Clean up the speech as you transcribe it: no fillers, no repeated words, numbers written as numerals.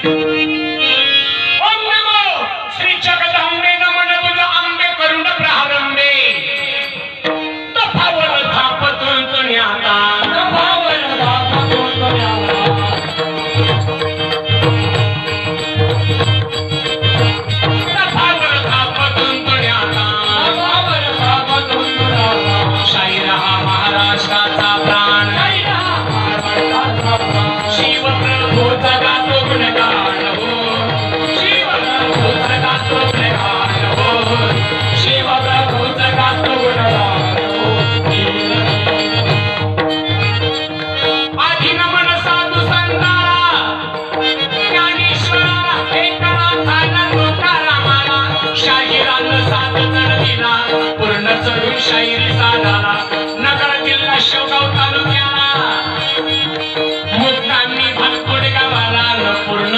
ओम नमो श्री जगदंबे नमन तुझ आंबे करुण प्रारंभे तफावल थापतून तुण्याता तफावल थापतून तुण्याता तफावल थापतून तुण्याता तफावल थापतून तुण्याता शाहीर हा महाराष्ट्राचा प्राण शिव प्रभू जगातो गुणगान हो शिव प्रभू जगातो गुणगान हो शिव प्रभू जगातो गुणगान हो आधी नमन साधू संताला ज्ञानेश्वराला एकनाथाला तुकारामाला शाहिरानं साथ चढविला पूर्ण चढून शाहीर